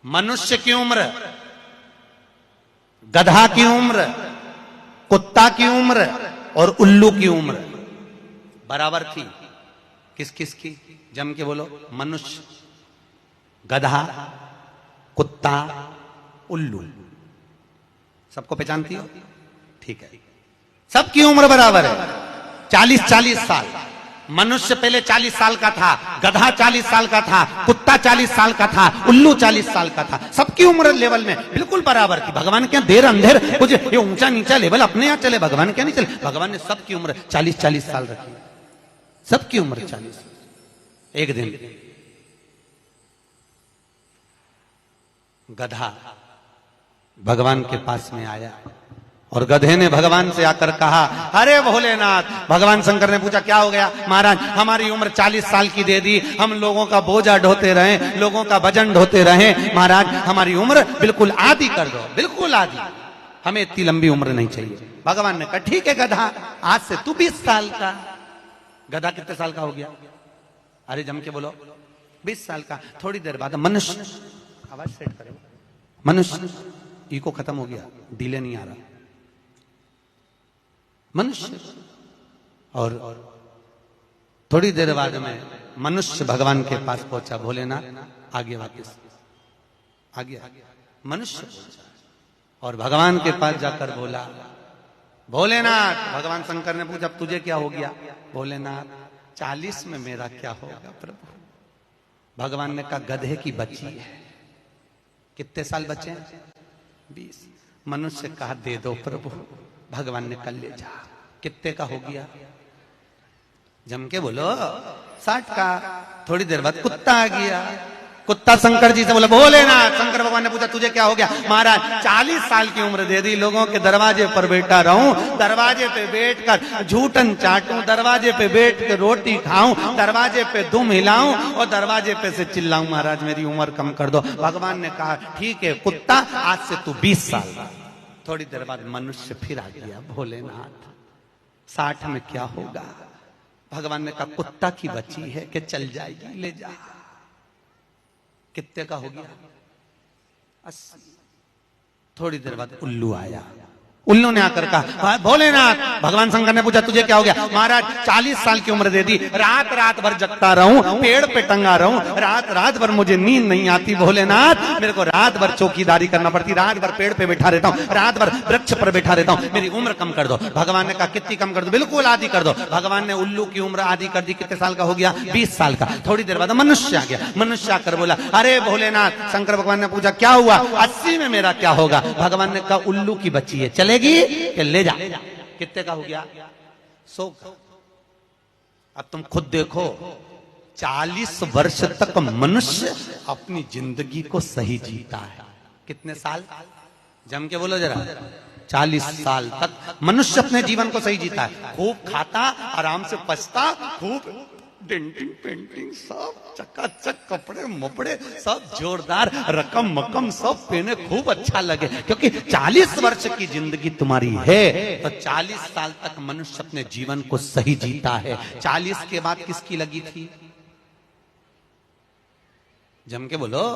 मनुष्य की उम्र, गधा की उम्र, कुत्ता की उम्र और उल्लू की उम्र बराबर थी। किस किस की? जम के बोलो। मनुष्य, गधा, कुत्ता, उल्लू। सबको पहचानती हो? ठीक है, सबकी उम्र बराबर है, 40-40 साल। मनुष्य पहले 40 साल का था, गधा 40 साल का था, कुत्ता 40 साल का था, उल्लू 40 साल का था। सबकी उम्र लेवल में बिल्कुल बराबर थी। भगवान क्या देर अंधेर कुछ ये ऊंचा नीचा लेवल अपने यहां चले, भगवान क्या नहीं चले। भगवान ने सबकी उम्र 40-40 साल रखी, सबकी उम्र 40। एक दिन गधा भगवान के पास में आया और गधे ने भगवान से आकर कहा, अरे भोलेनाथ। भगवान शंकर ने पूछा, क्या हो गया? महाराज, हमारी उम्र 40 साल की दे दी, हम लोगों का बोझा ढोते रहे, लोगों का वजन ढोते रहे, महाराज हमारी उम्र बिल्कुल आधी कर दो, बिल्कुल आधी, हमें इतनी लंबी उम्र नहीं चाहिए। भगवान ने कहा, ठीक है गधा, आज से तू 20 साल का। गधा कितने साल का हो गया? अरे जम के बोलो, 20 साल का। थोड़ी देर बाद मनुष्य, आवाज सेट करो, मनुष्य, इको खत्म हो गया, डिले नहीं आ रहा, मनुष्य। और थोड़ी देर बाद में मनुष्य भगवान के पास पहुंचा। भोलेनाथ आगे वापस आ गया, मनुष्य पहुंचा और भगवान के पास जाकर बोला, भोलेनाथ। भगवान शंकर ने पूछा, तुझे क्या हो गया? भोलेनाथ, 40 में मेरा क्या होगा प्रभु? भगवान ने कहा, गधे की बच्ची है। कितने साल बचे? 20। मनुष्य कहा, दे दो प्रभु। भगवान ने कल ले जा। कितने का हो गया? जम के बोलो, 60 का। थोड़ी देर बाद कुत्ता आ गया। कुत्ता शंकर जी से बोला, भोलेनाथ। शंकर भगवान ने पूछा, तुझे क्या हो गया? महाराज 40 साल की उम्र दे दी, लोगों के दरवाजे पर बैठा रहूं, दरवाजे पे बैठकर झूठन चाटूं, दरवाजे पे बैठ के रोटी खाऊं, दरवाजे पे दुम हिलाऊं और दरवाजे पे से चिल्लाऊं, महाराज मेरी उम्र कम कर दो। भगवान ने कहा, ठीक है कुत्ता, आज से तू 20 साल का। थोड़ी देर बाद मनुष्य फिर आ गया। भोलेनाथ 60 में क्या होगा? भगवान ने कहा, कुत्ता की बच्ची है कि चल जाएगी, ले जा। कितने का हो गया? 80। थोड़ी देर बाद उल्लू आया। उल्लू ने आकर कहा, भोलेनाथ। भगवान शंकर ने पूछा, तुझे क्या हो गया? महाराज 40 साल की उम्र दे दी, रात रात भर जगता रहूं, पेड़ पे टंगा रहूं, रात रात भर मुझे नींद नहीं आती। भोलेनाथ मेरे को रात भर चौकीदारी करना पड़ती, रात भर पेड़ पे बैठा रहता हूं, रात भर वृक्ष पर बैठा रहता हूं, मेरी उम्र कम कर दो। भगवान ने कहा, कितनी कम कर दो? बिल्कुल आधी कर दो। भगवान ने उल्लू की उम्र आधी कर दी। कितने साल का हो गया? 20 साल का। थोड़ी देर बाद मनुष्य आ गया। मनुष्य आकर बोला, अरे भोलेनाथ। शंकर भगवान ने पूछा, क्या हुआ? 80 में मेरा क्या होगा? भगवान ने कहा, उल्लू की बच्ची है, चलेगी कि ले जा। कितने का हो गया? 100 का। अब तुम खुद देखो, 40 वर्ष तक मनुष्य अपनी जिंदगी को सही जीता है। कितने साल? जम के बोलो जरा। 40 साल तक मनुष्य अपने जीवन को सही जीता है। खूब खाता, आराम से पचता, खूब डेंटिंग पेंटिंग सब चकाचक, कपड़े मपड़े सब जोरदार, रकम मकम सब पहने, खूब अच्छा लगे, क्योंकि 40 वर्ष की जिंदगी तुम्हारी है तो 40 साल तक मनुष्य अपने जीवन को सही जीता है। 40 के बाद किसकी लगी थी? जम के बोलो,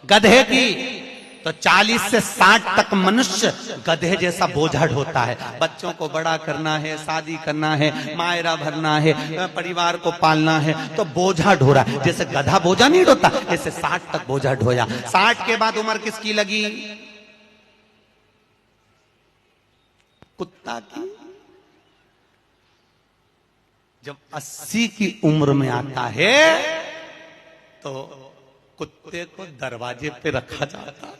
गधे की। तो 40 से 60 तक मनुष्य गधे जैसा बोझा ढोता है। बच्चों को बड़ा करना है, शादी करना है, मायरा भरना है, परिवार को पालना है, तो बोझा ढो रहा है। जैसे गधा बोझा नहीं ढोता, ऐसे 60 तक बोझा ढोया। 60 के बाद उम्र किसकी लगी? कुत्ता की। जब 80 की उम्र में आता है तो कुत्ते को दरवाजे पे रखा जाता।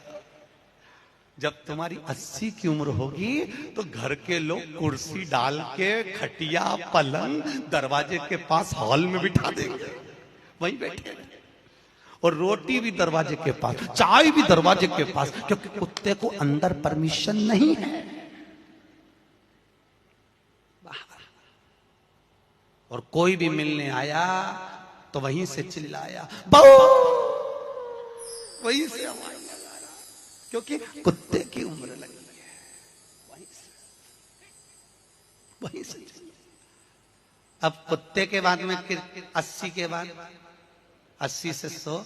जब तुम्हारी 80 की उम्र होगी तो घर के लोग कुर्सी डाल के, खटिया पलंग दरवाजे के पास हॉल में बिठा देंगे, वहीं बैठे, और रोटी भी दरवाजे के पास, चाय भी दरवाजे के पास, क्योंकि कुत्ते को अंदर परमिशन नहीं है। और कोई भी मिलने आया तो वहीं से चिल्लाया, वहीं से आवाज लगा रहा, क्योंकि कुत्ते की उम्र लगी है। वहीं से अब कुत्ते के बाद में 80 के बाद 80 से 100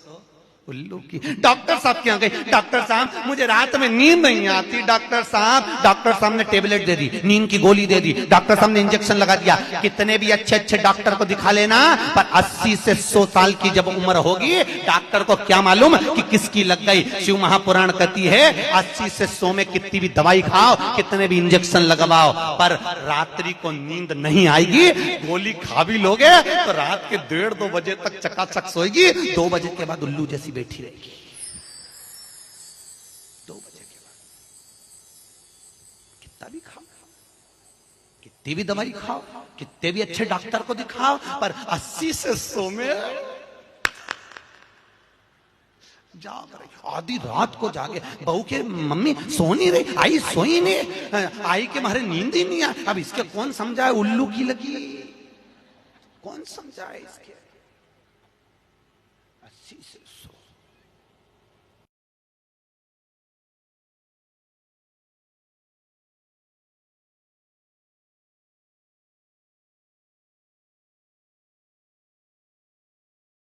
उल्लू की। डॉक्टर साहब क्या गई, डॉक्टर साहब मुझे रात में नींद नहीं आती डॉक्टर साहब ने टेबलेट दे दी, नींद की गोली दे दी, डॉक्टर साहब ने इंजेक्शन लगा दिया। कितने भी अच्छे अच्छे डॉक्टर को दिखा लेना, पर 80 से 100 साल की जब उम्र होगी डॉक्टर को क्या मालूम कि किसकी लग गई। शिव महापुराण कहती है 80 से 100 में कितनी भी दवाई खाओ, कितने भी इंजेक्शन लगवाओ, पर रात्रि को नींद नहीं आएगी। गोली खा भी लोगे तो रात के 1:30-2 बजे तक चकाचक सोएगी, 2 बजे के बाद उल्लू जैसी बैठी रहेगी। 2 बजे के बाद कितना भी खाओ, कितनी भी दवाई खाओ, कितने भी अच्छे डॉक्टर को दिखाओ, पर 80 से 100 में जाग रही। आधी रात को जागे, बहू के मम्मी सो नहीं रही, आई सोई नहीं, आई के मारे नींद ही नहीं आई। अब इसके कौन समझाए उल्लू की लगी, कौन समझाए इसके। 80 से 100